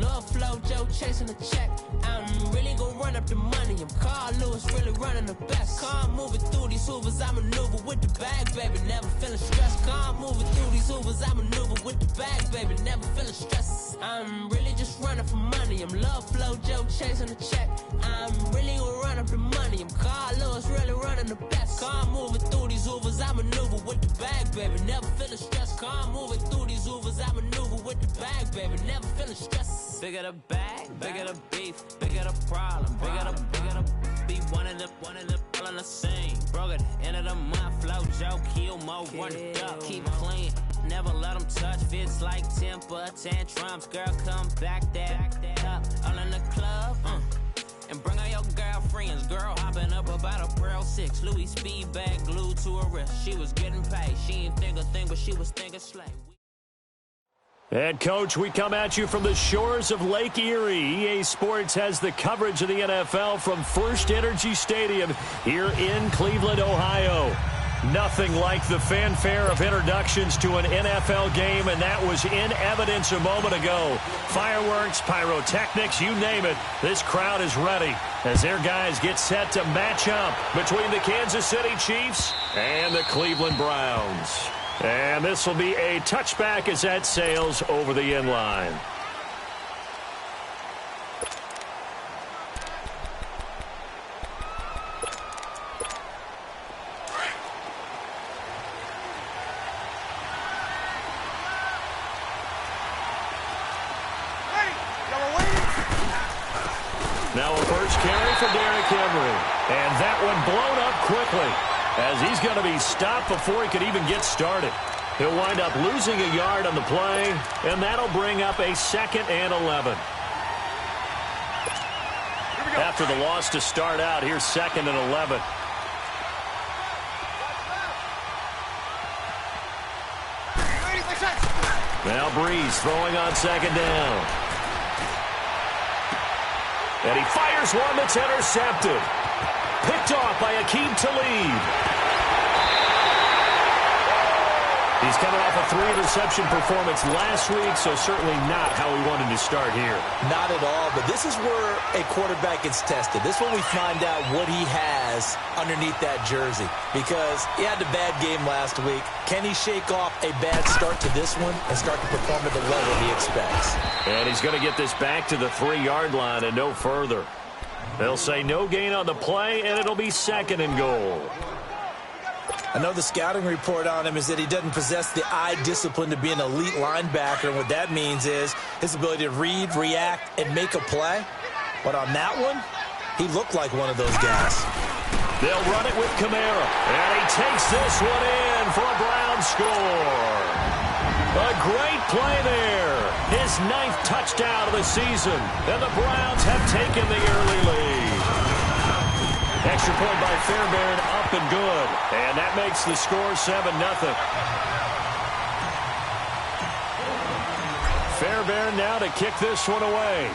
love flow, Joe chasing the check. I'm really gonna run up the money. I'm Carl Lewis, really running the best. Car moving through these Hoovers, I maneuver with the bag, baby. Never feeling stressed. Car moving through these Hoovers, I maneuver with the bag, baby. Never feeling stressed. I'm really just running for money. I'm love flow, Joe chasing the check. I'm really gonna run up the money. I'm Carl Lewis, really running the best. Car moving through these Hoovers, I maneuver with the bag, baby. Never feeling stressed. Car moving through these Hoovers, I maneuver with the bag, baby. Never feeling stressed. Bigger the bag, bigger the beef, bigger the problem, bigger the be one of the all in the same. Broke at the end of the month, flow, Joe, kill, mo, run it up, keep clean. Never let them touch, fits like temper tantrums. Girl, come back that up, all in the club, and bring all your girlfriends. Girl hopping up about a Pearl 6, Louis speed bag glued to her wrist. She was getting paid, she ain't think a thing, but she was thinking slay. And, Coach, we come at you from the shores of Lake Erie. EA Sports has the coverage of the NFL from First Energy Stadium here in Cleveland, Ohio. Nothing like the fanfare of introductions to an NFL game, and that was in evidence a moment ago. Fireworks, pyrotechnics, you name it. This crowd is ready as their guys get set to match up between the Kansas City Chiefs and the Cleveland Browns. And this will be a touchback as that sails over the end line. Now a first carry for Derrick Henry. And that one blown up quickly, as he's going to be stopped before he could even get started. He'll wind up losing a yard on the play, and that'll bring up a 2nd and 11. After the loss to start out, here's 2nd and 11. Now Breeze throwing on 2nd down. And he fires one that's intercepted. Picked off by Aqib Talib. He's coming off a 3-interception performance last week, so certainly not how he wanted to start here. Not at all, but this is where a quarterback gets tested. This is when we find out what he has underneath that jersey, because he had a bad game last week. Can he shake off a bad start to this one and start to perform at the level he expects? And he's going to get this back to the 3-yard line and no further. They'll say no gain on the play, and it'll be 2nd and goal. I know the scouting report on him is that he doesn't possess the eye discipline to be an elite linebacker, and what that means is his ability to read, react, and make a play. But on that one, he looked like one of those guys. They'll run it with Kamara, and he takes this one in for a Brown score. A great play there. His 9th touchdown of the season, and the Browns have taken the early lead. Extra point by Fairbairn, up and good. And that makes the score 7-0. Fairbairn now to kick this one away.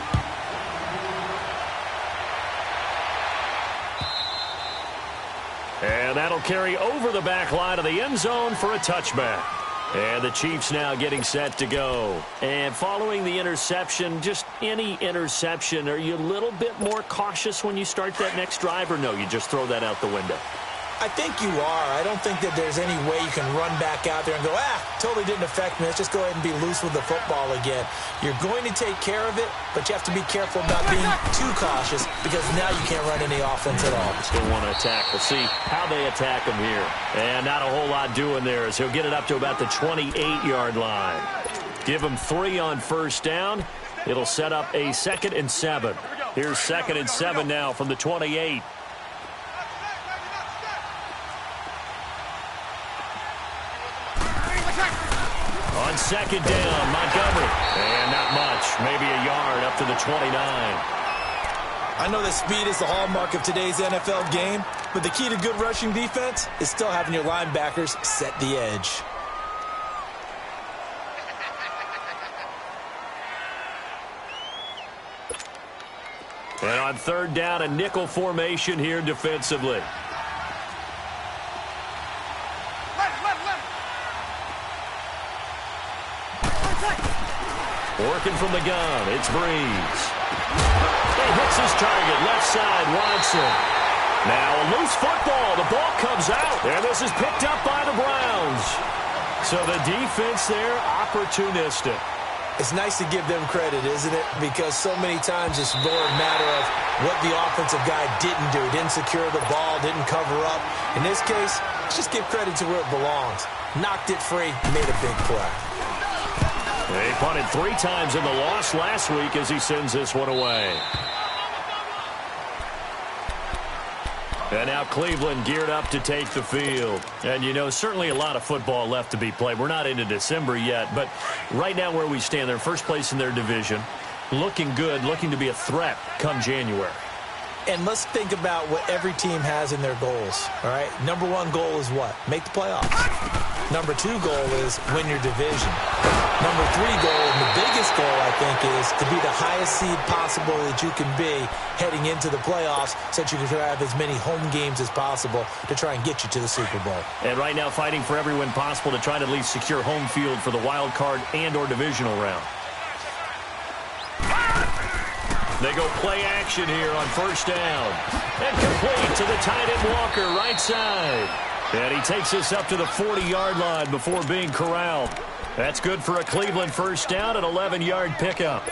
And that'll carry over the back line of the end zone for a touchback. And the Chiefs now getting set to go. And following the interception, just any interception, are you a little bit more cautious when you start that next drive, or no, you just throw that out the window? I think you are. I don't think that there's any way you can run back out there and go, totally didn't affect me. Let's just go ahead and be loose with the football again. You're going to take care of it, but you have to be careful about being too cautious, because now you can't run any offense at all. Still want to attack. We'll see how they attack him here. And not a whole lot doing there, as he'll get it up to about the 28-yard line. Give him 3 on first down. It'll set up a 2nd and 7. Here's 2nd and 7 now from the 28. On 2nd down, Montgomery. And not much. Maybe a yard up to the 29. I know that speed is the hallmark of today's NFL game, but the key to good rushing defense is still having your linebackers set the edge. And on 3rd down, a nickel formation here defensively. Working from the gun, it's Breeze. He hits his target, left side, Watson. Now a loose football. The ball comes out, and this is picked up by the Browns. So the defense there, opportunistic. It's nice to give them credit, isn't it? Because so many times it's more a matter of what the offensive guy didn't do. Didn't secure the ball, didn't cover up. In this case, let's just give credit to where it belongs. Knocked it free, made a big play. They punted 3 times in the loss last week as he sends this one away. And now Cleveland geared up to take the field. And, you know, certainly a lot of football left to be played. We're not into December yet, but right now where we stand, they're first place in their division. Looking good, looking to be a threat come January. And let's think about what every team has in their goals, all right? Number 1 goal is what? Make the playoffs. Number 2 goal is win your division. Number 3 goal, and the biggest goal, I think, is to be the highest seed possible that you can be heading into the playoffs so that you can have as many home games as possible to try and get you to the Super Bowl. And right now fighting for every win possible to try to at least secure home field for the wild card and or divisional round. They go play action here on first down. And complete to the tight end Walker, right side. And he takes this up to the 40-yard line before being corralled. That's good for a Cleveland first down, an 11-yard pickup.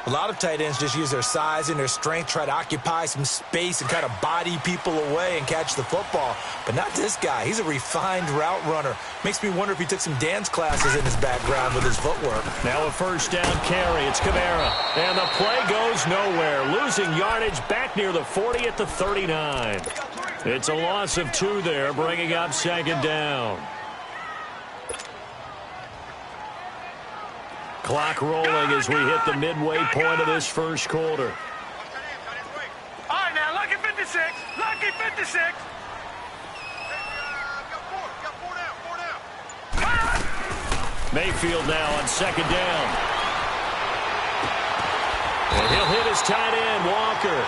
A lot of tight ends just use their size and their strength, try to occupy some space and kind of body people away and catch the football. But not this guy. He's a refined route runner. Makes me wonder if he took some dance classes in his background with his footwork. Now a first down carry. It's Kamara. And the play goes nowhere. Losing yardage back near the 40 at the 39. It's a loss of 2 there, bringing up second down. Clock rolling as we hit the midway point of this first quarter. All right, now, lucky 56. Lucky 56. Mayfield now on second down. And he'll hit his tight end, Walker.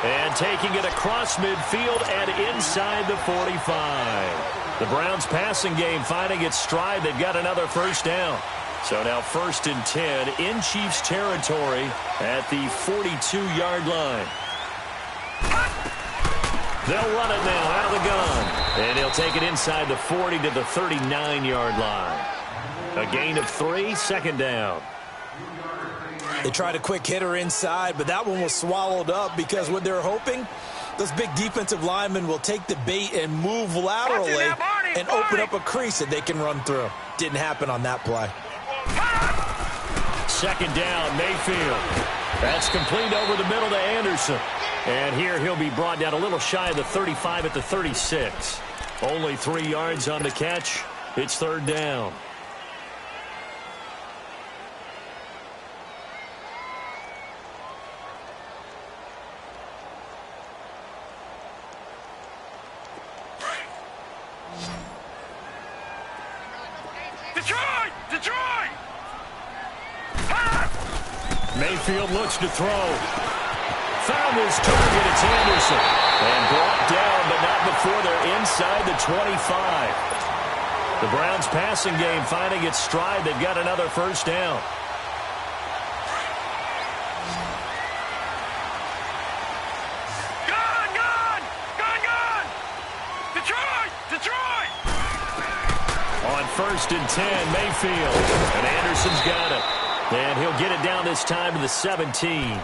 And taking it across midfield and inside the 45. The Browns passing game finding its stride. They've got another first down. So now 1st and 10 in Chiefs territory at the 42-yard line. They'll run it now out of the gun. And he'll take it inside the 40 to the 39-yard line. A gain of 3, second down. They tried a quick hitter inside, but that one was swallowed up because what they're hoping, those big defensive linemen will take the bait and move laterally and open up a crease that they can run through. Didn't happen on that play. Second down, Mayfield. That's complete over the middle to Anderson. And here he'll be brought down a little shy of the 35 at the 36. Only 3 yards on the catch. It's third down. Detroit! Mayfield looks to throw. Found his target. It's Anderson. And brought down, but not before they're inside the 25. The Browns passing game finding its stride. They've got another first down. Gun! Detroit! On 1st and 10, Mayfield. And Anderson's got it. And he'll get it down this time to the 17.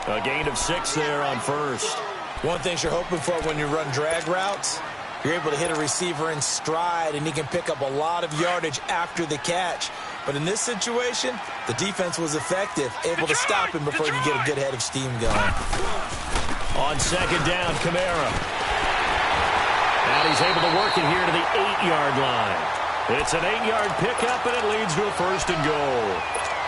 A gain of 6 there on first. One thing you're hoping for when you run drag routes, you're able to hit a receiver in stride, and he can pick up a lot of yardage after the catch. But in this situation, the defense was effective, able to stop him before he could get a good head of steam going. On second down, Kamara. And he's able to work it here to the 8-yard line. It's an 8-yard pickup, and it leads to a first and goal.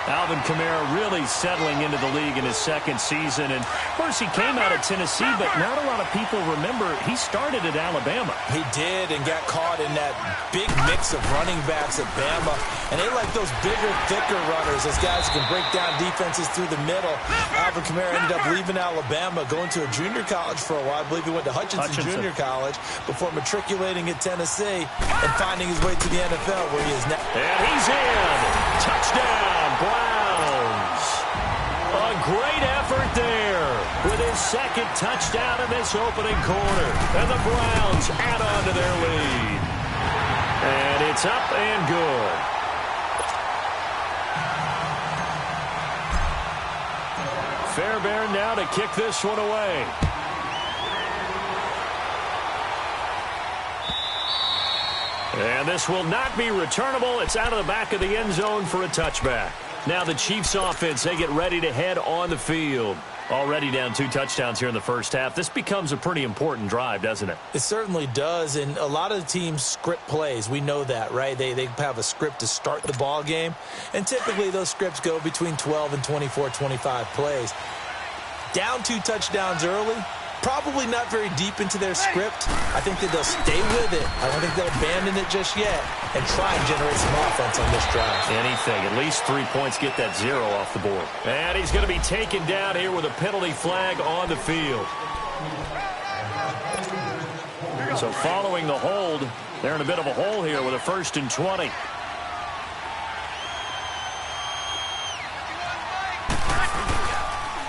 Alvin Kamara really settling into the league in his second season. And, of course, he came out of Tennessee, but not a lot of people remember he started at Alabama. He did and got caught in that big mix of running backs at Bama. And they like those bigger, thicker runners, those guys who can break down defenses through the middle. Alvin Kamara ended up leaving Alabama, going to a junior college for a while. I believe he went to Hutchinson Junior College before matriculating at Tennessee and finding his way to the NFL where he is now. And he's in. Touchdown, Browns. right there with his second touchdown in this opening quarter. And the Browns add on to their lead. And it's up and good. Fairbairn now to kick this one away. And this will not be returnable. It's out of the back of the end zone for a touchback. Now the Chiefs offense, they get ready to head on the field. Already down 2 touchdowns here in the first half. This becomes a pretty important drive, doesn't it? It certainly does, and a lot of the teams script plays. We know that, right? They have a script to start the ball game, and typically those scripts go between 12 and 24, 25 plays. Down 2 touchdowns early, probably not very deep into their script. I think that they'll stay with it. I don't think they'll abandon it just yet and try and generate some offense on this drive. Anything. At least 3 points, get that 0 off the board. And he's going to be taken down here with a penalty flag on the field. So following the hold, they're in a bit of a hole here with a 1st and 20.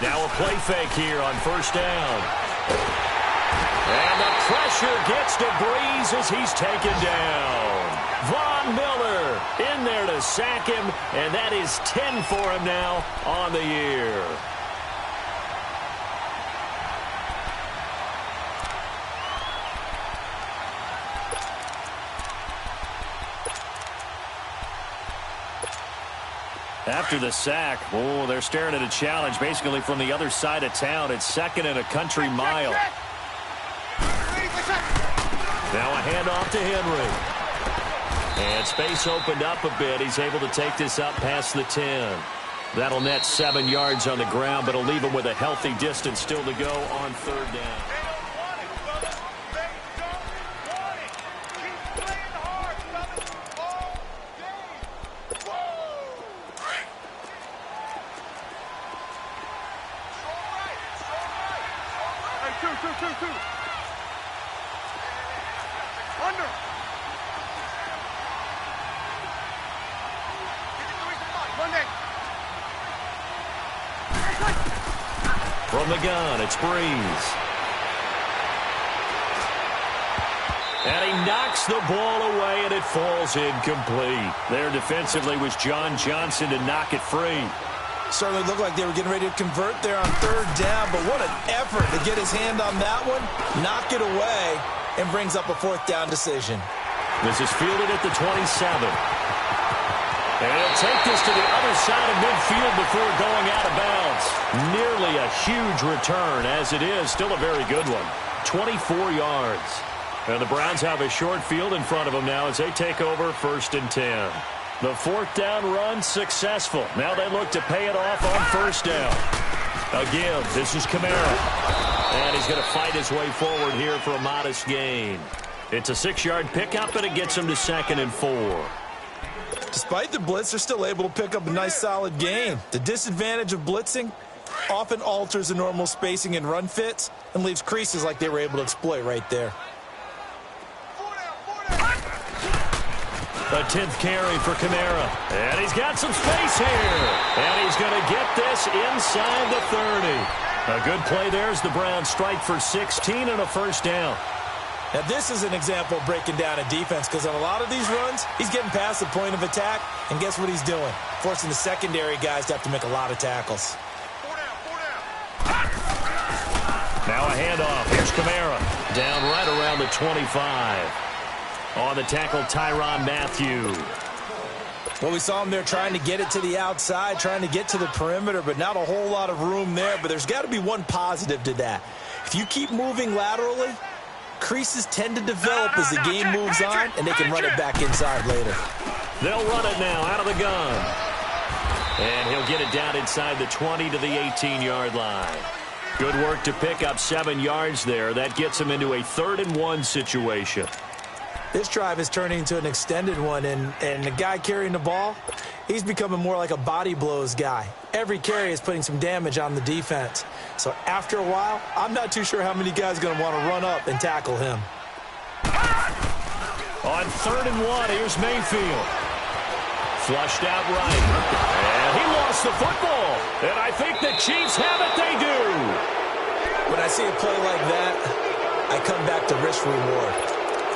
Now a play fake here on 1st down. And the pressure gets to Breeze as he's taken down. Von Miller in there to sack him, and that is 10 for him now on the year. After the sack, they're staring at a challenge basically from the other side of town. It's 2nd and a country mile. Now a handoff to Henry. And space opened up a bit. He's able to take this up past the 10. That'll net 7 yards on the ground, but it'll leave him with a healthy distance still to go on 3rd down. From the gun, it's Breeze. And he knocks the ball away, and it falls incomplete. There defensively was John Johnson to knock it free. Certainly looked like they were getting ready to convert there on 3rd down, but what an effort to get his hand on that one, knock it away, and brings up a 4th down decision. This is fielded at the 27. And he'll take this to the other side of midfield before going out of bounds. Nearly a huge return, as it is. Still a very good one. 24 yards. And the Browns have a short field in front of them now as they take over 1st and 10. The 4th down run successful. Now they look to pay it off on 1st down. Again, this is Kamara. And he's going to fight his way forward here for a modest gain. It's a 6-yard pickup, and it gets him to 2nd and 4. Despite the blitz, they're still able to pick up a nice, solid gain. The disadvantage of blitzing often alters the normal spacing and run fits and leaves creases like they were able to exploit right there. A 10th carry for Kamara. And he's got some space here. And he's going to get this inside the 30. A good play there as the Browns strike for 16 and a 1st down. Now, this is an example of breaking down a defense because on a lot of these runs, he's getting past the point of attack, and guess what he's doing? Forcing the secondary guys to have to make a lot of tackles. Now a handoff. Here's Kamara. Down right around the 25. On the tackle, Tyrann Mathieu. Well, we saw him there trying to get it to the outside, trying to get to the perimeter, but not a whole lot of room there. But there's got to be one positive to that. If you keep moving laterally, creases tend to develop as the game moves on, and they can run it back inside later. They'll run it now out of the gun. And he'll get it down inside the 20 to the 18-yard line. Good work to pick up 7 yards there. That gets him into a 3rd and 1 situation. This drive is turning into an extended one, and the guy carrying the ball, he's becoming more like a body blows guy. Every carry is putting some damage on the defense. So after a while, I'm not too sure how many guys are going to want to run up and tackle him. On 3rd and 1, here's Mayfield. Flushed out right. And he lost the football. And I think the Chiefs have it. They do. When I see a play like that, I come back to risk reward.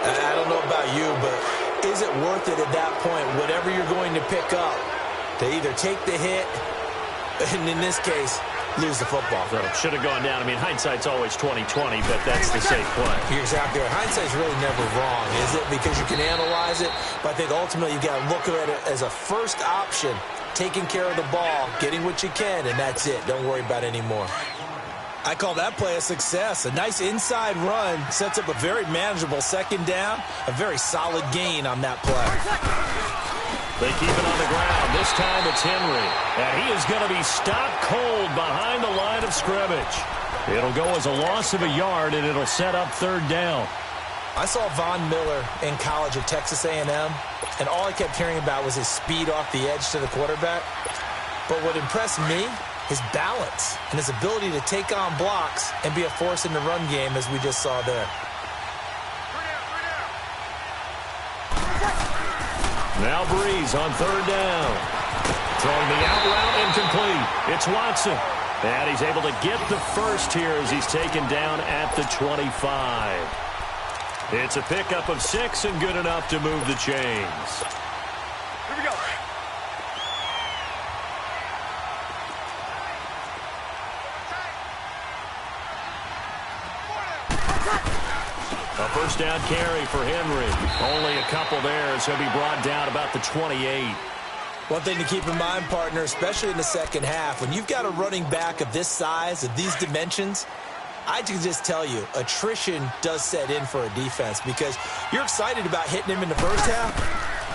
I don't know about you, but is it worth it at that point, whatever you're going to pick up, to either take the hit, and in this case, lose the football? So should have gone down. I mean, hindsight's always 20/20, but that's the safe play. You're exactly right. Hindsight's really never wrong, is it? Because you can analyze it, but I think ultimately you got to look at it as a first option, taking care of the ball, getting what you can, and that's it. Don't worry about it anymore. I call that play a success. A nice inside run sets up a very manageable second down, a very solid gain on that play. They keep it on the ground. This time it's Henry. And he is going to be stopped cold behind the line of scrimmage. It'll go as a loss of a yard, and it'll set up third down. I saw Von Miller in college at Texas A&M, and all I kept hearing about was his speed off the edge to the quarterback. But what impressed me, his balance and his ability to take on blocks and be a force in the run game, as we just saw there. Now Breeze on third down. Throwing the out route incomplete. It's Watson. And he's able to get the first here as he's taken down at the 25. It's a pickup of 6 and good enough to move the chains. Here we go. A first down carry for Henry. Only a couple there as he'll be brought down about the 28. One thing to keep in mind, partner, especially in the second half, when you've got a running back of this size, of these dimensions, I can just tell you, attrition does set in for a defense because you're excited about hitting him in the first half,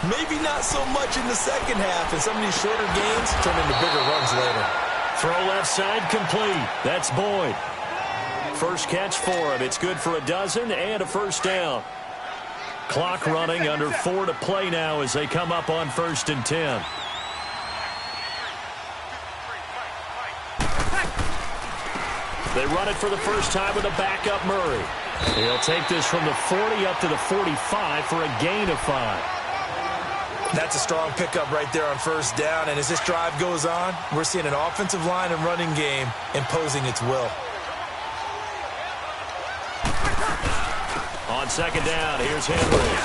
maybe not so much in the second half, and some of these shorter gains turn into bigger runs later. Throw left side complete. That's Boyd. First catch for him. It's good for a dozen and a first down. Clock running, under 4 to play now as they come up on 1st and 10. They run it for the first time with a backup Murray. He'll take this from the 40 up to the 45 for a gain of 5. That's a strong pickup right there on first down, and as this drive goes on, we're seeing an offensive line and running game imposing its will. On second down, here's Henry.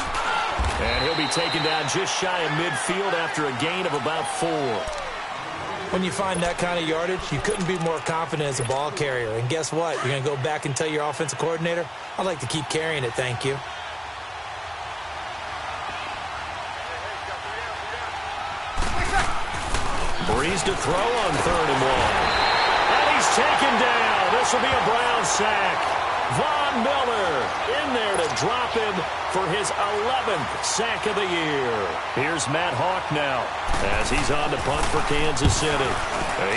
And he'll be taken down just shy of midfield after a gain of about 4. When you find that kind of yardage, you couldn't be more confident as a ball carrier. And guess what? You're going to go back and tell your offensive coordinator, I'd like to keep carrying it, thank you. Breeze to throw on 3rd and 1. And he's taken down. This will be a Brown sack. Von Miller in there to drop him for his 11th sack of the year. Here's Matt Hawk now as he's on to punt for Kansas City.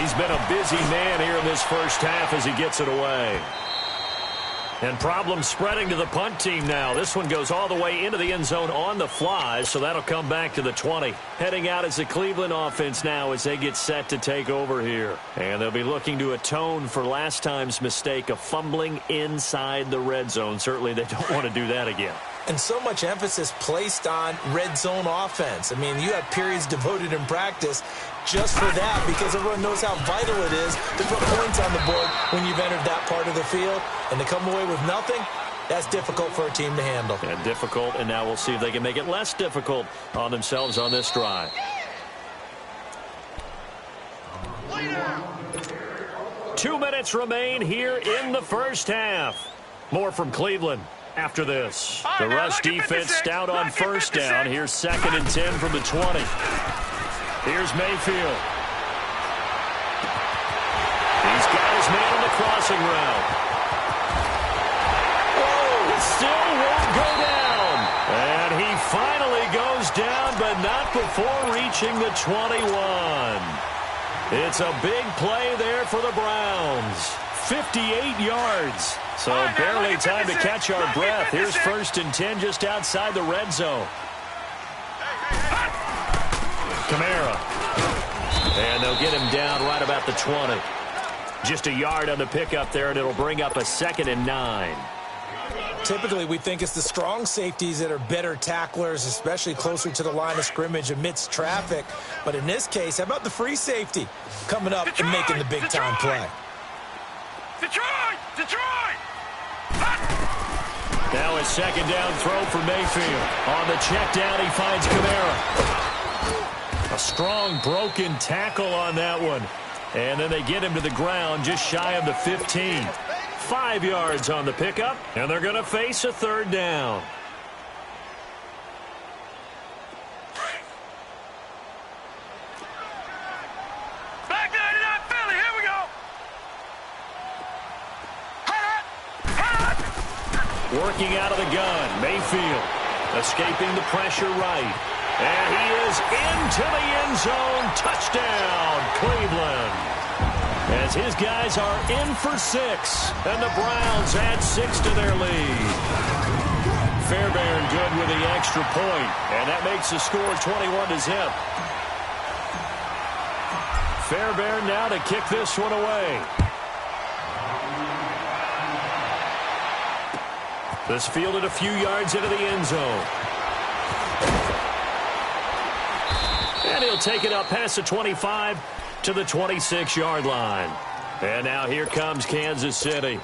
He's been a busy man here in this first half as he gets it away. And problems spreading to the punt team now. This one goes all the way into the end zone on the fly, so that'll come back to the 20. Heading out as the Cleveland offense now as they get set to take over here. And they'll be looking to atone for last time's mistake of fumbling inside the red zone. Certainly they don't want to do that again. And so much emphasis placed on red zone offense. I mean, you have periods devoted in practice just for that because everyone knows how vital it is to put points on the board when you've entered that part of the field. And to come away with nothing, that's difficult for a team to handle. And difficult, and now we'll see if they can make it less difficult on themselves on this drive. Two minutes remain here in the first half. More from Cleveland after this. The rush defense stout on first down. Here's 2nd and 10 from the 20. Here's Mayfield. He's got his man on the crossing route. Oh, it still won't go down. And he finally goes down, but not before reaching the 21. It's a big play there for the Browns. 58 yards. So barely time to catch our breath. Here's 1st and 10 just outside the red zone. Kamara. And they'll get him down right about the 20. Just a yard on the pickup there, and it'll bring up a 2nd and 9. typically we think it's the strong safeties that are better tacklers, especially closer to the line of scrimmage amidst traffic. But in this case, how about the free safety coming up and making the big-time play? Detroit! Now a second down throw for Mayfield. On the check down, he finds Kamara. A strong broken tackle on that one. And then they get him to the ground just shy of the 15. 5 yards on the pickup, and they're going to face a third down. Back 99 Philly, here we go. Working out of the gun, Mayfield escaping the pressure right. And he is into the end zone. Touchdown, Cleveland. As his guys are in for 6, and the Browns add 6 to their lead. Fairbairn good with the extra point, and that makes the score 21-0. Fairbairn now to kick this one away. This fielded a few yards into the end zone. And he'll take it up past the 25 to the 26-yard line. And now here comes Kansas City.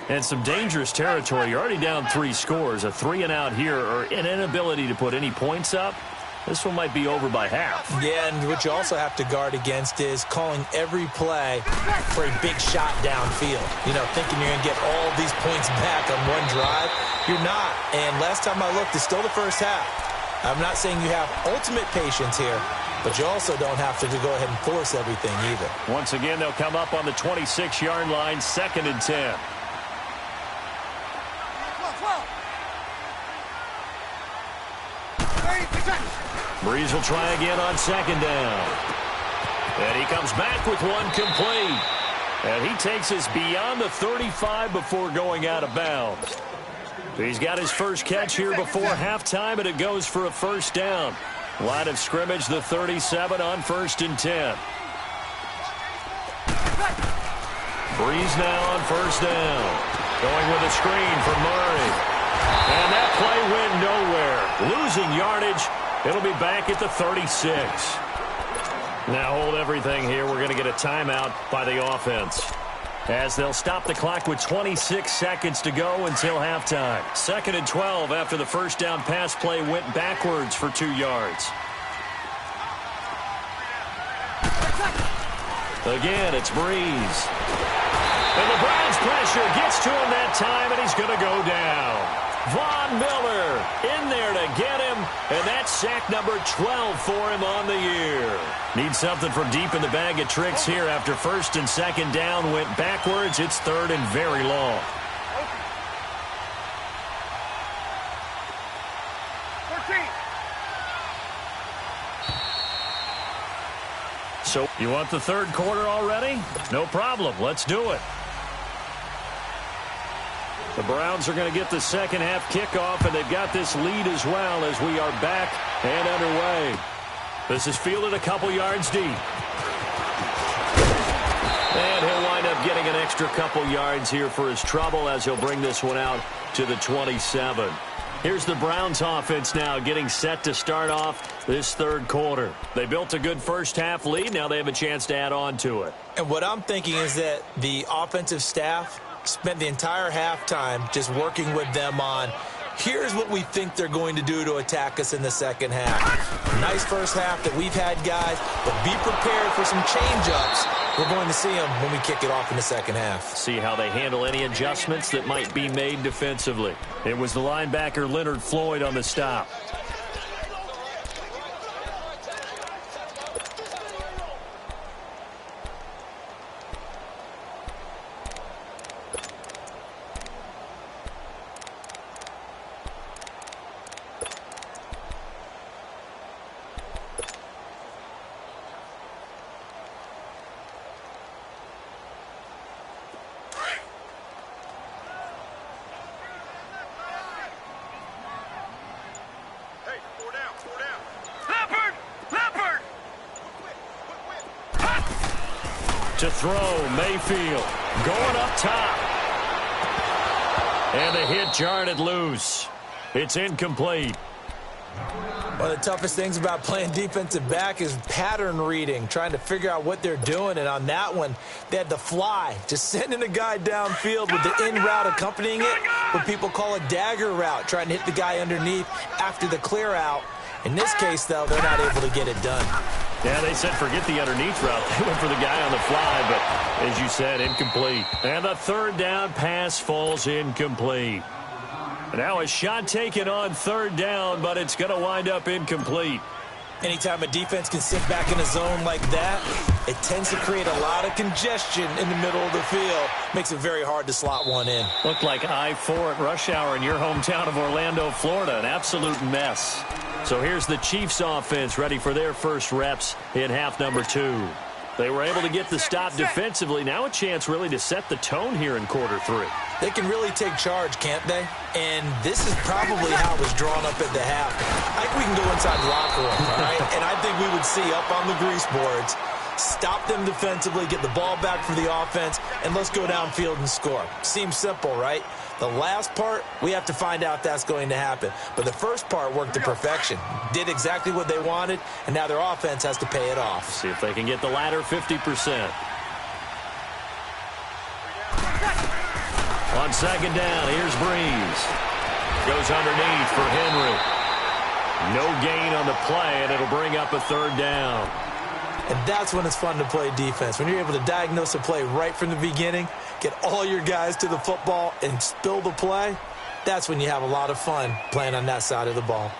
And some dangerous territory. You're already down 3 scores. A 3-and-out here, or an inability to put any points up. This one might be over by half. Yeah, and what you also have to guard against is calling every play for a big shot downfield. You know, thinking you're going to get all these points back on one drive. You're not. And last time I looked, it's still the first half. I'm not saying you have ultimate patience here, but you also don't have to go ahead and force everything either. Once again, they'll come up on the 26-yard line, 2nd and 10. Breeze will try again on 2nd down. And he comes back with one complete. And he takes us beyond the 35 before going out of bounds. He's got his first catch here before halftime, and it goes for a first down. Line of scrimmage, the 37 on 1st and 10. Breeze now on 1st down. Going with a screen for Murray. And that play went nowhere. Losing yardage. It'll be back at the 36. Now hold everything here. We're going to get a timeout by the offense, as they'll stop the clock with 26 seconds to go until halftime. 2nd and 12 after the first down pass play went backwards for 2 yards. Again, it's Breeze. And the Browns pressure gets to him that time, and he's going to go down. Von Miller in there to get him, and that's sack number 12 for him on the year. Need something from deep in the bag of tricks here after 1st and 2nd down went backwards. It's 3rd and very long. 14. So you want the 3rd quarter already? No problem. Let's do it. The Browns are going to get the second half kickoff, and they've got this lead as well as we are back and underway. This is fielded a couple yards deep. And he'll wind up getting an extra couple yards here for his trouble as he'll bring this one out to the 27. Here's the Browns offense now getting set to start off this 3rd quarter. They built a good first half lead. Now they have a chance to add on to it. And what I'm thinking is that the offensive staff spent the entire halftime just working with them on, here's what we think they're going to do to attack us in the second half. Nice first half that we've had, guys, but be prepared for some change-ups. We're going to see them when we kick it off in the second half. See how they handle any adjustments that might be made defensively. It was the linebacker Leonard Floyd on the stop. To throw, Mayfield going up top. And the hit jarred it loose. It's incomplete. One of the toughest things about playing defensive back is pattern reading, trying to figure out what they're doing. And on that one, they had to fly, just sending a guy downfield with the in route accompanying it, what people call a dagger route, trying to hit the guy underneath after the clear out. In this case, though, they're not able to get it done. Yeah, they said forget the underneath route. They went for the guy on the fly, but as you said, incomplete. And the third down pass falls incomplete. Now a shot taken on third down, but it's going to wind up incomplete. Anytime a defense can sit back in a zone like that, it tends to create a lot of congestion in the middle of the field. Makes it very hard to slot one in. Looked like I-4 at rush hour in your hometown of Orlando, Florida. An absolute mess. So here's the Chiefs offense ready for their first reps in half number 2. They were able to get the stop defensively. Now a chance really to set the tone here in quarter 3. They can really take charge, can't they? And this is probably how it was drawn up at the half. I think we can go inside the locker room, all right? And I think we would see up on the grease boards, stop them defensively, get the ball back for the offense, and let's go downfield and score. Seems simple, right? The last part, we have to find out if that's going to happen. But the first part worked to perfection. Did exactly what they wanted, and now their offense has to pay it off. See if they can get the latter 50%. On second down, here's Breeze. Goes underneath for Henry. No gain on the play, and it'll bring up a third down. And that's when it's fun to play defense. When you're able to diagnose a play right from the beginning, get all your guys to the football and spill the play, that's when you have a lot of fun playing on that side of the ball.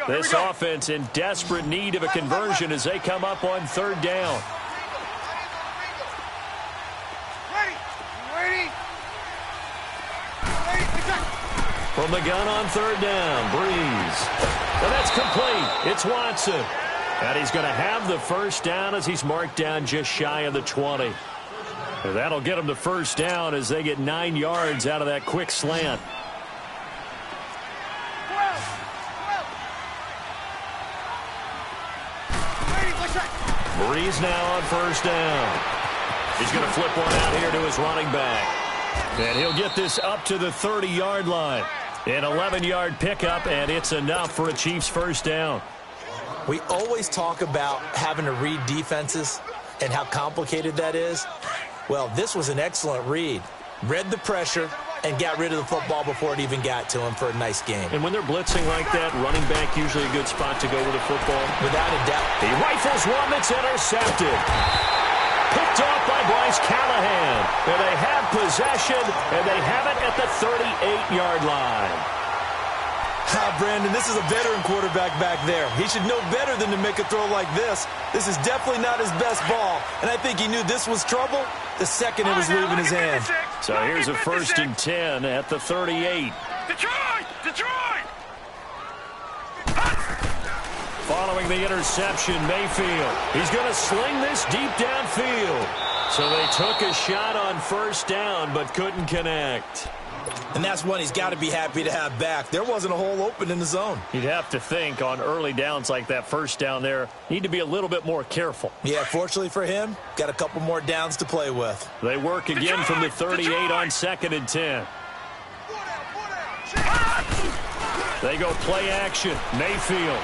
This offense in desperate need of a conversion as they come up on third down. From the gun on third down, Breeze. And that's complete. It's Watson. And he's going to have the first down as he's marked down just shy of the 20. And that'll get him the first down as they get 9 yards out of that quick slant. Breeze now on first down. He's going to flip one out here to his running back. And he'll get this up to the 30-yard line. An 11-yard pickup, and it's enough for a Chiefs first down. We always talk about having to read defenses and how complicated that is. Well, this was an excellent read. Read the pressure and got rid of the football before it even got to him for a nice game. And when they're blitzing like that, running back usually a good spot to go with the football. Without a doubt. He rifles one that's intercepted. Picked off by Bryce Callahan. And they have possession, and they have it at the 38-yard line. Brandon, this is a veteran quarterback back there. He should know better than to make a throw like this. This is definitely not his best ball, and I think he knew this was trouble the second it was leaving his hand. So here's a 1st and 10 at the 38. Detroit! Following the interception, Mayfield. He's going to sling this deep downfield. So they took a shot on first down, but couldn't connect. And that's one he's got to be happy to have back. There wasn't a hole open in the zone. You'd have to think on early downs like that first down there, need to be a little bit more careful. Yeah, fortunately for him, got a couple more downs to play with. They work again from the 38 on 2nd and 10. They go play action. Mayfield.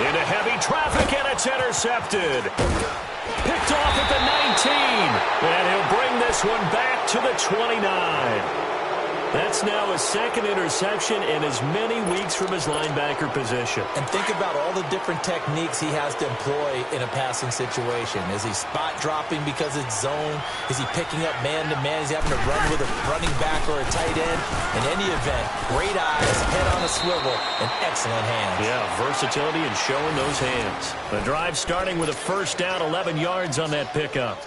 Into heavy traffic, and it's intercepted. Picked off at the 19. And he'll bring this one back to the 29. That's now his 2nd interception in as many weeks from his linebacker position. And think about all the different techniques he has to employ in a passing situation. Is he spot dropping because it's zone? Is he picking up man-to-man? Is he having to run with a running back or a tight end? In any event, great eyes, head on a swivel, and excellent hands. Yeah, versatility and showing those hands. The drive starting with a first down, 11 yards on that pickup.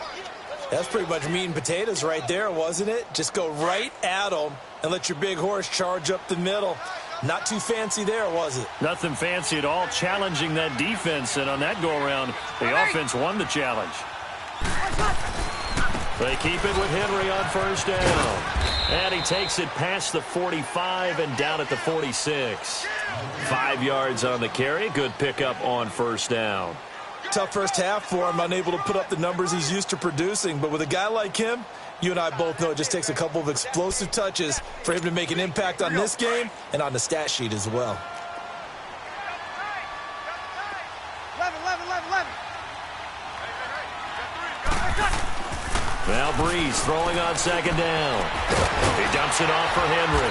That's pretty much meat and potatoes right there, wasn't it? Just go right at them and let your big horse charge up the middle. Not too fancy there, was it? Nothing fancy at all, challenging that defense, and on that go-around, the offense won the challenge. They keep it with Henry on first down. And he takes it past the 45 and down at the 46. 5 yards on the carry. Good pickup on first down. Tough first half for him, unable to put up the numbers he's used to producing. But with a guy like him, you and I both know it just takes a couple of explosive touches for him to make an impact on this game and on the stat sheet as well. 11. Now Breeze throwing on second down. He dumps it off for Henry.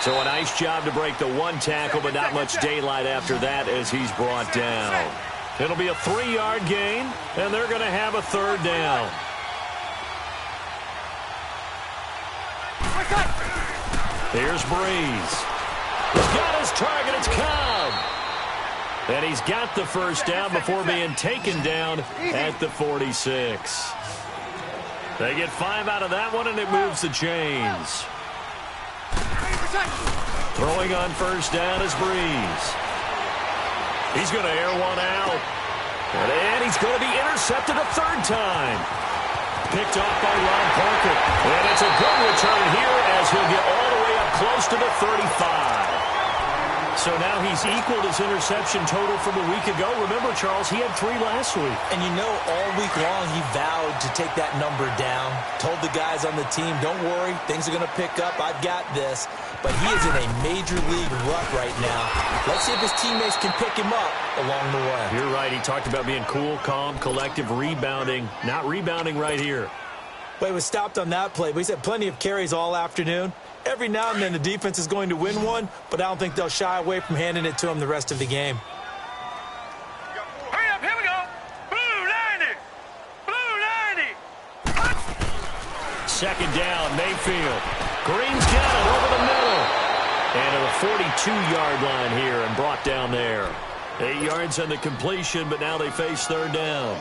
So a nice job to break the one tackle, but not much daylight after that as he's brought down. It'll be a 3-yard gain, and they're going to have a third down. Here's Breeze. He's got his target. It's Cobb. And he's got the first down before being taken down at the 46. They get 5 out of that one, and it moves the chains. Throwing on first down is Breeze. He's going to air one out. And he's going to be intercepted a third time. Picked off by Ron Parker. And it's a good return here as he'll get all the way up close to the 35. So now he's equaled his interception total from a week ago. Remember, Charles, he had 3 last week. And you know, all week long he vowed to take that number down. Told the guys on the team, don't worry, things are going to pick up. I've got this. But he is in a major league rut right now. Let's see if his teammates can pick him up along the way. You're right. He talked about being cool, calm, collective, rebounding. Not rebounding right here. Well, he was stopped on that play, but he's had plenty of carries all afternoon. Every now and then the defense is going to win one, but I don't think they'll shy away from handing it to him the rest of the game. Hurry up, here we go. Blue 90. Second down, Mayfield. Green's got it over the middle. And at a 42-yard line here and brought down there. 8 yards on the completion, but now they face third down.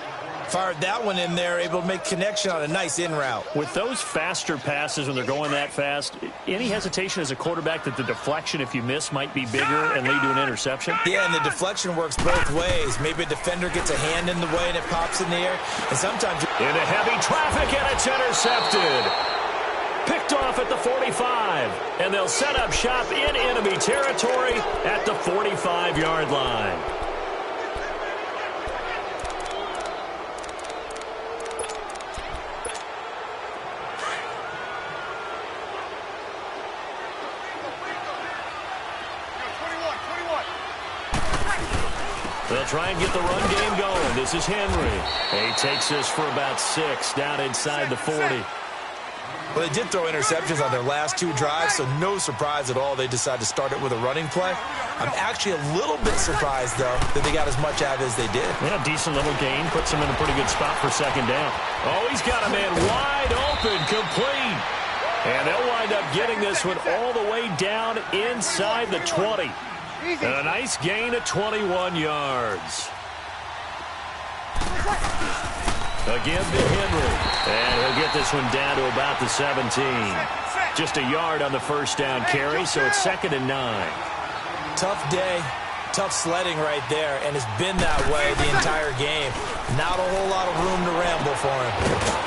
Fired that one in there, able to make connection on a nice in route. With those faster passes when they're going that fast, any hesitation as a quarterback that the deflection, if you miss, might be bigger and lead to an interception? Yeah, and the deflection works both ways. Maybe a defender gets a hand in the way and it pops in the air. And sometimes into heavy traffic, and it's intercepted. Picked off at the 45. And they'll set up shop in enemy territory at the 45-yard line. They'll try and get the run game going. This is Henry. He takes this for about 6 down inside the 40. Well, they did throw interceptions on their last 2 drives, so no surprise at all they decided to start it with a running play. I'm actually a little bit surprised, though, that they got as much out as they did. Yeah, decent little gain. Puts him in a pretty good spot for second down. Oh, he's got a man wide open, complete. And they'll wind up getting this one all the way down inside the 20. And a nice gain of 21 yards. Again to Henry. And he'll get this one down to about the 17. Just a yard on the first down carry, so it's 2nd and 9. Tough day, tough sledding right there, and it's been that way the entire game. Not a whole lot of room to ramble for him.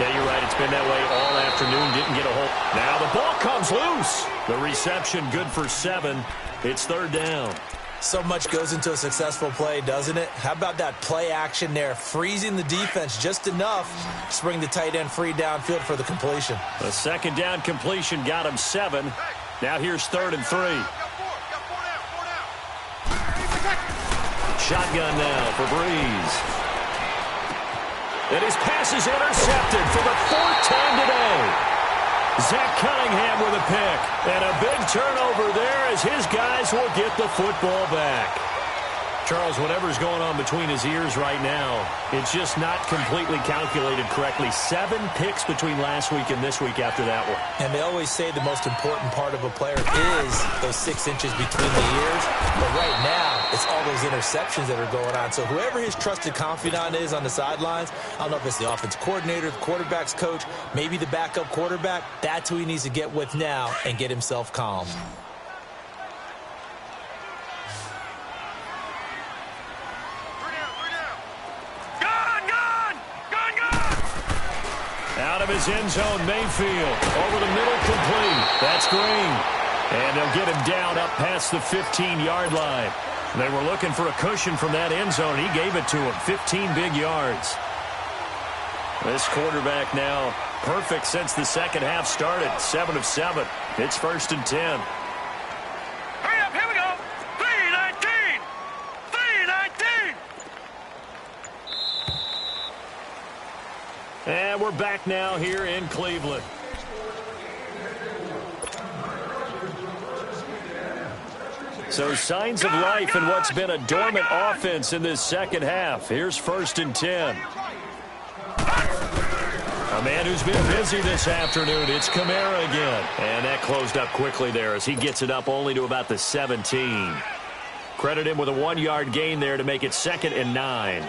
Yeah, you're right. It's been that way all afternoon. Didn't get a hold. Now the ball comes loose. The reception good for 7. It's 3rd down. So much goes into a successful play, doesn't it? How about that play action there, freezing the defense just enough to bring the tight end free downfield for the completion. The 2nd down completion got him 7. Now here's 3rd and 3. Shotgun now for Breeze. And his pass is intercepted for the 4th time today. Zach Cunningham with a pick. And a big turnover there as his guys will get the football back. Charles, whatever's going on between his ears right now, it's just not completely calculated correctly. 7 picks between last week and this week after that one. And they always say the most important part of a player is those 6 inches between the ears. But right now, it's all those interceptions that are going on. So whoever his trusted confidant is on the sidelines, I don't know if it's the offense coordinator, the quarterback's coach, maybe the backup quarterback, that's who he needs to get with now and get himself calm. Out of his end zone, Mayfield. Over the middle, complete. That's Green. And they'll get him down up past the 15-yard line. They were looking for a cushion from that end zone. He gave it to him. 15 big yards. This quarterback now perfect since the second half started. 7 of 7. It's 1st and 10. Hurry up, here we go. 3-19. 3-19. And we're back now here in Cleveland. So signs of life in what's been a dormant offense in this second half. Here's 1st and 10. A man who's been busy this afternoon. It's Kamara again. And that closed up quickly there as he gets it up only to about the 17. Credit him with a 1-yard gain there to make it 2nd and 9.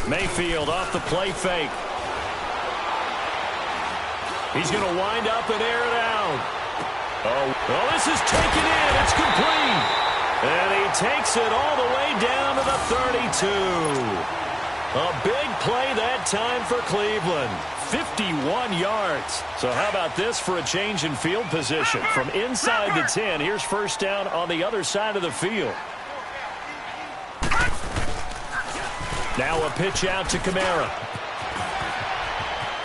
Mayfield off the play fake. He's going to wind up and air it out. Oh, this is taken in. It's complete. And he takes it all the way down to the 32. A big play that time for Cleveland. 51 yards. So how about this for a change in field position? From inside the 10, here's 1st down on the other side of the field. Now a pitch out to Kamara.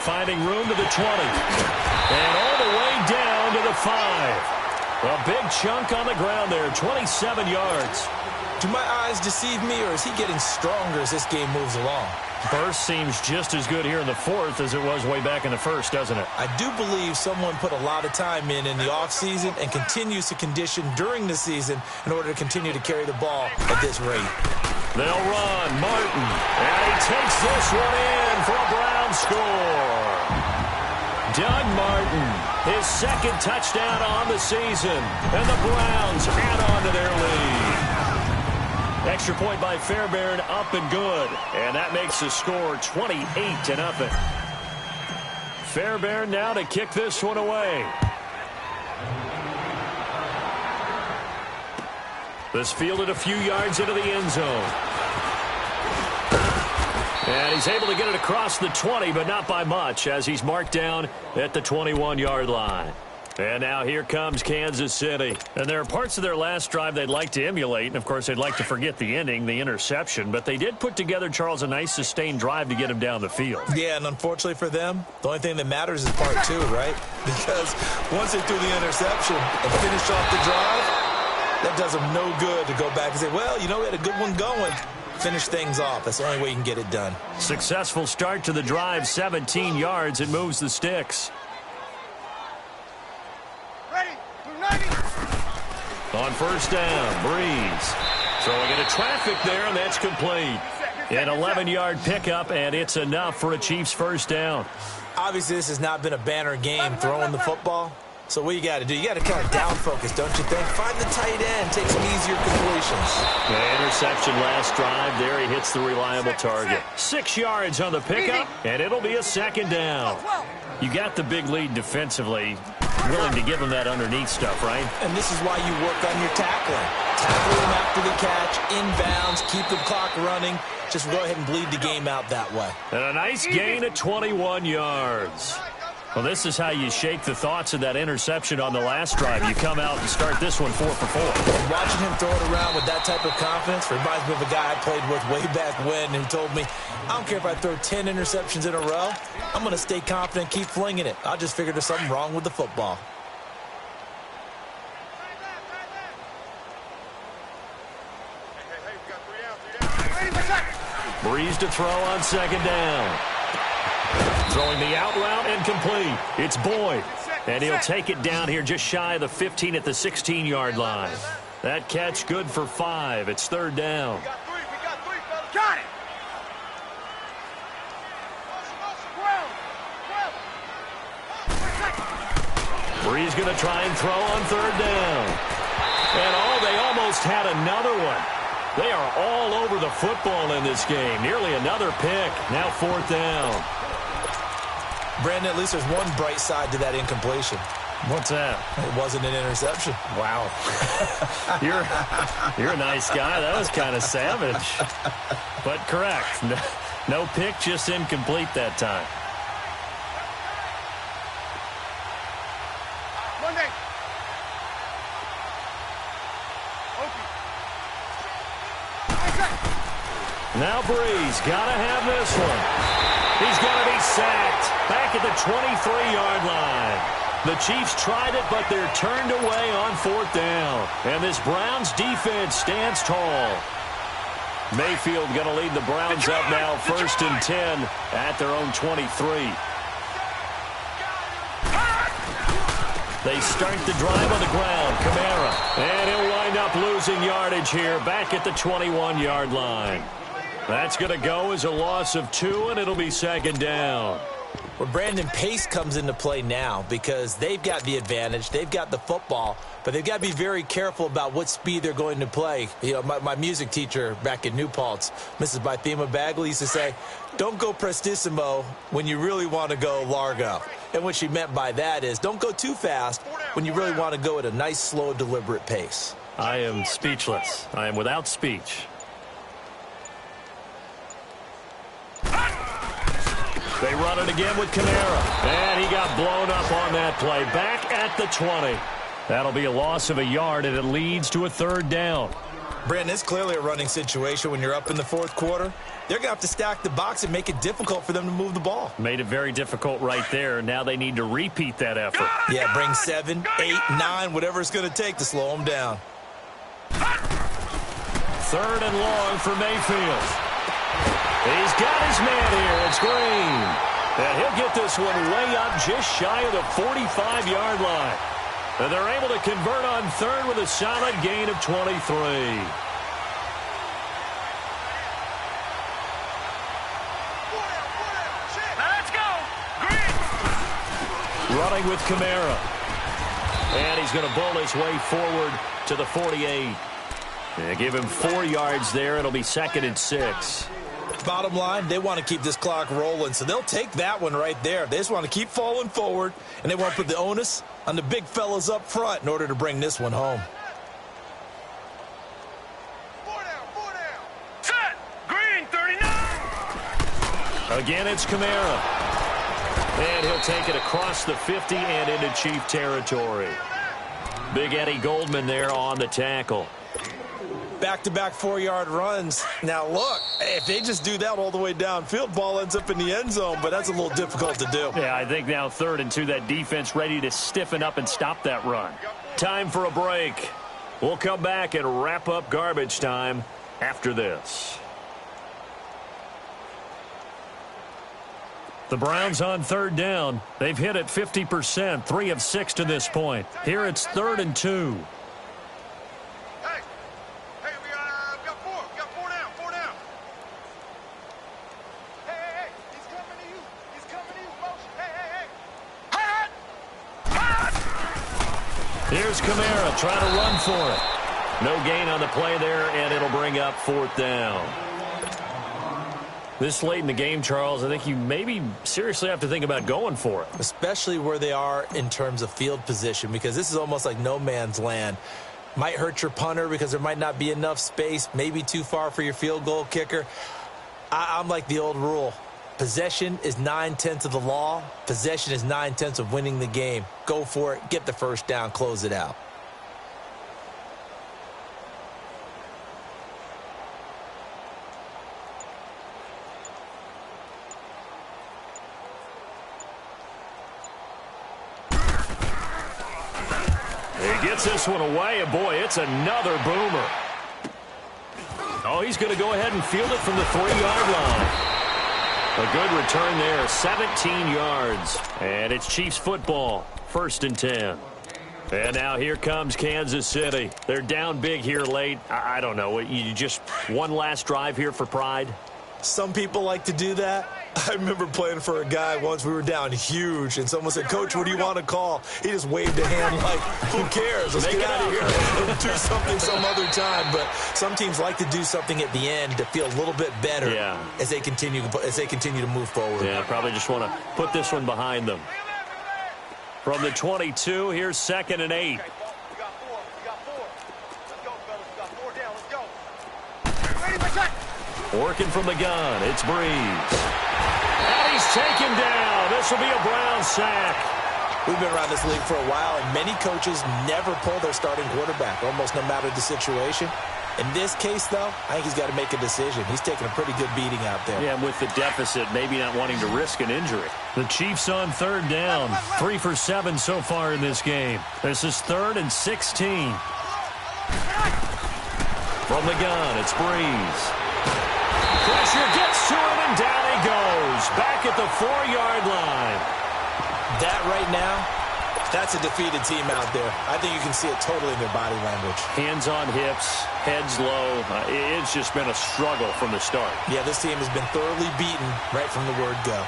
Finding room to the 20. And all the way down to the 5. A big chunk on the ground there, 27 yards. Do my eyes deceive me, or is he getting stronger as this game moves along? Burst seems just as good here in the 4th as it was way back in the 1st, doesn't it? I do believe someone put a lot of time in the offseason and continues to condition during the season in order to continue to carry the ball at this rate. They'll run. Martin. And he takes this one in for a Brown score. Doug Martin, his 2nd touchdown on the season. And the Browns add on to their lead. Extra point by Fairbairn, up and good. And that makes the score 28-0. Fairbairn now to kick this one away. This fielded a few yards into the end zone. And he's able to get it across the 20, but not by much, as he's marked down at the 21-yard line. And now here comes Kansas City. And there are parts of their last drive they'd like to emulate. And, of course, they'd like to forget the ending, the interception. But they did put together, Charles, a nice sustained drive to get him down the field. Yeah, and unfortunately for them, the only thing that matters is part 2, right? Because once they threw the interception and finished off the drive, that does them no good to go back and say, well, you know, we had a good one going. Finish things off. That's the only way you can get it done. Successful start to the drive, 17 yards. It moves the sticks. Ready, 90. On 1st down, Breeze. Throwing into traffic there, and that's complete. An 11-yard pickup, and it's enough for a Chiefs 1st down. Obviously, this has not been a banner game throwing the football. So what you got to do, you got to kind of down focus, don't you think? Find the tight end, take some easier completions. The interception last drive. There he hits the reliable target. 6 yards on the pickup, and it'll be a 2nd down. You got the big lead defensively. Willing to give him that underneath stuff, right? And this is why you work on your tackling. Tackle him after the catch, inbounds, keep the clock running. Just go ahead and bleed the game out that way. And a nice gain at 21 yards. Well, this is how you shake the thoughts of that interception on the last drive. You come out and start this one 4 for 4. And watching him throw it around with that type of confidence reminds me of a guy I played with way back when who told me, I don't care if I throw 10 interceptions in a row. I'm going to stay confident, keep flinging it. I just figured there's something wrong with the football. Breeze to throw on 2nd down. Throwing the out route and complete. It's Boyd. And he'll take it down here just shy of the 15 at the 16-yard line. That catch good for 5. It's 3rd down. We got three, fellas. Got it. Breeze going to try and throw on 3rd down. And they almost had another one. They are all over the football in this game. Nearly another pick. Now 4th down. Brandon, at least there's one bright side to that incompletion. What's that? It wasn't an interception. Wow. You're a nice guy. That was kind of savage. But correct. No pick, just incomplete that time. Now Breeze got to have this one. He's going to be sacked back at the 23-yard line. The Chiefs tried it, but they're turned away on 4th down. And this Browns defense stands tall. Mayfield going to lead the Browns up now 1st and 10 at their own 23. They start the drive on the ground. Kamara. And he'll wind up losing yardage here back at the 21-yard line. That's going to go as a loss of 2, and it'll be 2nd down. Well, Brandon, pace comes into play now because they've got the advantage. They've got the football, but they've got to be very careful about what speed they're going to play. You know, my music teacher back in New Paltz, Mrs. Bythema Bagley, used to say, don't go prestissimo when you really want to go largo. And what she meant by that is don't go too fast when you really want to go at a nice, slow, deliberate pace. I am speechless. I am without speech. They run it again with Kamara. And he got blown up on that play. Back at the 20. That'll be a loss of a yard, and it leads to a 3rd down. Brandon, it's clearly a running situation when you're up in the 4th quarter. They're going to have to stack the box and make it difficult for them to move the ball. Made it very difficult right there. Now they need to repeat that effort. Yeah, bring 7, 8, 9, whatever it's going to take to slow them down. 3rd and long for Mayfield. He's got his man here. It's Green. And he'll get this one way up just shy of the 45-yard line. And they're able to convert on 3rd with a solid gain of 23. Let's go. Green. Running with Kamara. And he's going to bowl his way forward to the 48. They give him 4 yards there. It'll be 2nd and 6. Bottom line, they want to keep this clock rolling, so they'll take that one right there. They just want to keep falling forward, and they want to put the onus on the big fellas up front in order to bring this one home. 4 down. Set. Green, 39. Again, it's Kamara. And he'll take it across the 50 and into Chief territory. Big Eddie Goldman there on the tackle. Back-to-back 4-yard runs. Now, look, if they just do that all the way downfield, ball ends up in the end zone, but that's a little difficult to do. Yeah, I think now 3rd and 2, that defense ready to stiffen up and stop that run. Time for a break. We'll come back and wrap up garbage time after this. The Browns on 3rd down. They've hit it 50%, 3 of 6 to this point. Here it's 3rd and 2. Here's Kamara trying to run for it. No gain on the play there, and it'll bring up 4th down. This late in the game, Charles, I think you maybe seriously have to think about going for it. Especially where they are in terms of field position, because this is almost like no man's land. Might hurt your punter because there might not be enough space, maybe too far for your field goal kicker. I'm like the old rule. Possession is 9/10 of the law. Possession is 9/10 of winning the game. Go for it. Get the 1st down. Close it out. He gets this one away, and boy, it's another boomer. Oh, he's going to go ahead and field it from the 3-yard line. A good return there, 17 yards. And it's Chiefs football, 1st and 10. And now here comes Kansas City. They're down big here late. I don't know. You just one last drive here for pride? Some people like to do that. I remember playing for a guy once. We were down huge, and someone said, Coach, what do you want to call? He just waved a hand like, who cares? Let's get out of here and do something some other time. But some teams like to do something at the end to feel a little bit better as they continue to move forward. Yeah, probably just want to put this one behind them. From the 22, here's 2nd and 8. We got 4. Let's go, fellas. We got 4 down. Let's go. Ready for check. Working from the gun, it's Breeze. And he's taken down. This will be a Brown sack. We've been around this league for a while, and many coaches never pull their starting quarterback, almost no matter the situation. In this case, though, I think he's got to make a decision. He's taking a pretty good beating out there. Yeah, and with the deficit, maybe not wanting to risk an injury. The Chiefs on third down. 3 for 7 so far in this game. This is 3rd and 16. From the gun, it's Breeze. Pressure gets to him, and down he goes. Back at the 4-yard line. That right now, that's a defeated team out there. I think you can see it totally in their body language. Hands on hips, heads low. It's just been a struggle from the start. Yeah, this team has been thoroughly beaten right from the word go.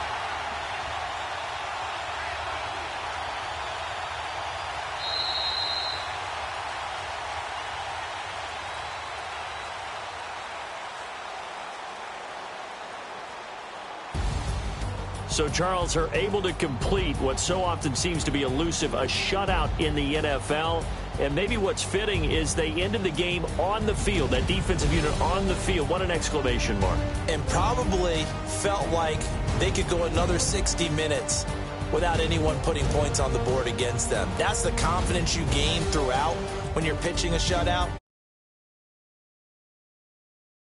So Charles are able to complete what so often seems to be elusive, a shutout in the NFL. And maybe what's fitting is they ended the game on the field, that defensive unit on the field. What an exclamation mark. And probably felt like they could go another 60 minutes without anyone putting points on the board against them. That's the confidence you gain throughout when you're pitching a shutout.